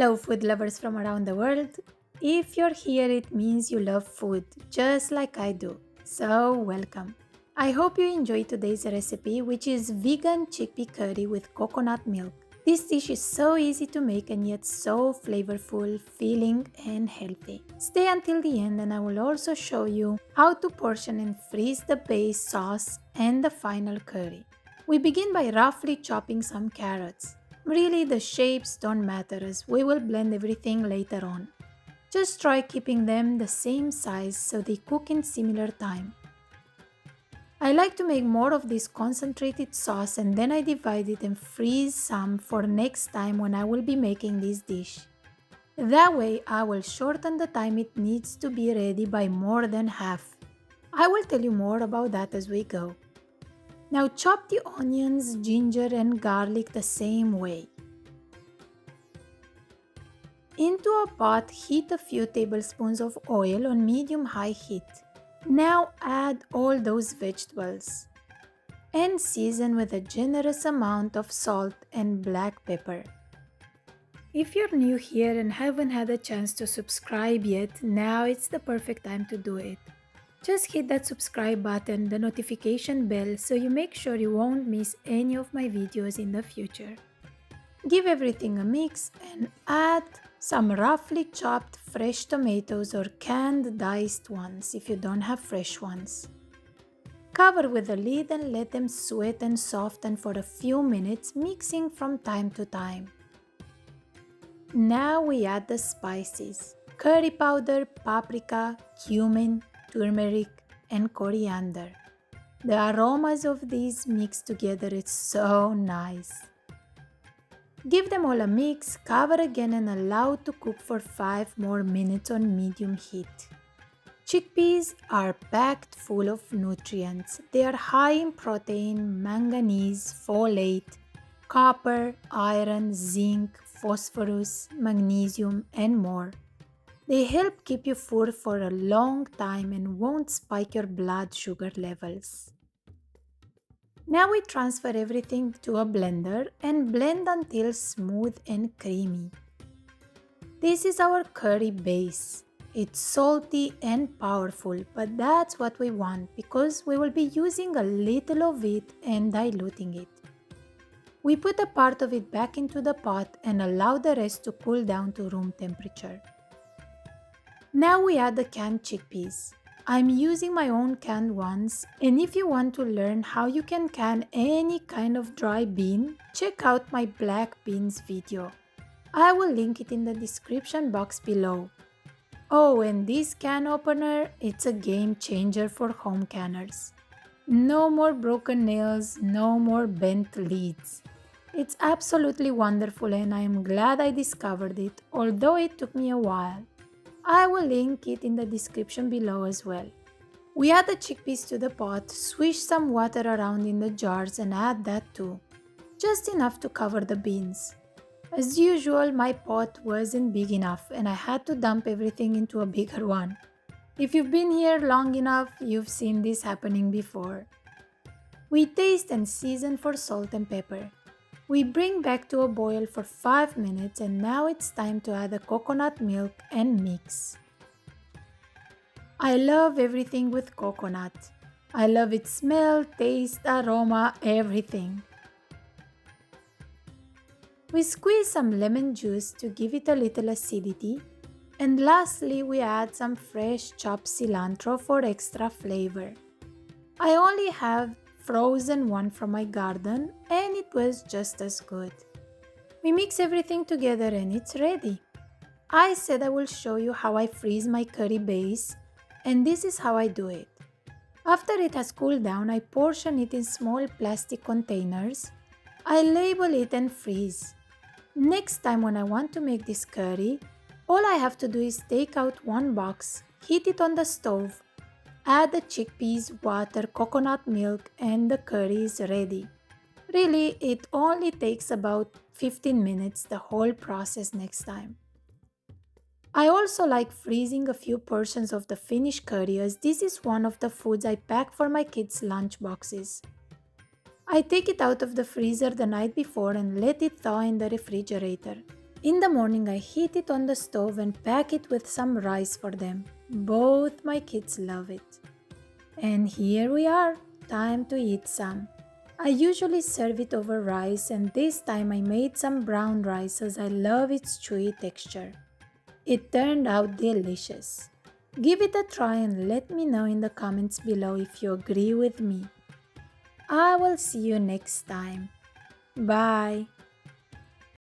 Hello, food lovers from around the world. If you're here, it means you love food, just like I do. So, welcome. I hope you enjoy today's recipe, which is vegan chickpea curry with coconut milk. This dish is so easy to make and yet so flavorful, filling, and healthy. Stay until the end, and I will also show you how to portion and freeze the base sauce and the final curry. We begin by roughly chopping some carrots. Really, the shapes don't matter as we will blend everything later on. Just try keeping them the same size so they cook in similar time. I like to make more of this concentrated sauce and then I divide it and freeze some for next time when I will be making this dish. That way I will shorten the time it needs to be ready by more than half. I will tell you more about that as we go. Now chop the onions, ginger and garlic the same way. Into a pot, heat a few tablespoons of oil on medium-high heat. Now add all those vegetables and season with a generous amount of salt and black pepper. If you're new here and haven't had a chance to subscribe yet, now it's the perfect time to do it. Just hit that subscribe button, the notification bell, so you make sure you won't miss any of my videos in the future. Give everything a mix and add some roughly chopped fresh tomatoes or canned diced ones if you don't have fresh ones. Cover with a lid and let them sweat and soften for a few minutes, mixing from time to time. Now we add the spices: curry powder, paprika, cumin, turmeric, and coriander. The aromas of these mixed together is so nice. Give them all a mix, cover again and allow to cook for 5 more minutes on medium heat. Chickpeas are packed full of nutrients. They are high in protein, manganese, folate, copper, iron, zinc, phosphorus, magnesium, and more. They help keep you full for a long time and won't spike your blood sugar levels. Now we transfer everything to a blender and blend until smooth and creamy. This is our curry base. It's salty and powerful, but that's what we want because we will be using a little of it and diluting it. We put a part of it back into the pot and allow the rest to cool down to room temperature. Now we add the canned chickpeas. I'm using my own canned ones, and if you want to learn how you can can any kind of dry bean, check out my black beans video. I will link it in the description box below. Oh, and this can opener, it's a game changer for home canners. No more broken nails, no more bent leads. It's absolutely wonderful and I am glad I discovered it, although it took me a while. I will link it in the description below as well. We add the chickpeas to the pot, swish some water around in the jars and add that too. Just enough to cover the beans. As usual, my pot wasn't big enough and I had to dump everything into a bigger one. If you've been here long enough, you've seen this happening before. We taste and season for salt and pepper. We bring back to a boil for 5 minutes and now it's time to add the coconut milk and mix. I love everything with coconut. I love its smell, taste, aroma, everything. We squeeze some lemon juice to give it a little acidity. And lastly, we add some fresh chopped cilantro for extra flavor. I only have frozen one from my garden and it was just as good. We mix everything together and it's ready. I said I will show you how I freeze my curry base and this is how I do it. After it has cooled down, I portion it in small plastic containers. I label it and freeze. Next time when I want to make this curry, all I have to do is take out one box, heat it on the stove, add the chickpeas, water, coconut milk and the curry is ready. Really, it only takes about 15 minutes, the whole process next time. I also like freezing a few portions of the finished curry as this is one of the foods I pack for my kids' lunch boxes. I take it out of the freezer the night before and let it thaw in the refrigerator. In the morning, I heat it on the stove and pack it with some rice for them. Both my kids love it. And here we are, time to eat some. I usually serve it over rice, and this time I made some brown rice as I love its chewy texture. It turned out delicious. Give it a try and let me know in the comments below if you agree with me. I will see you next time. Bye.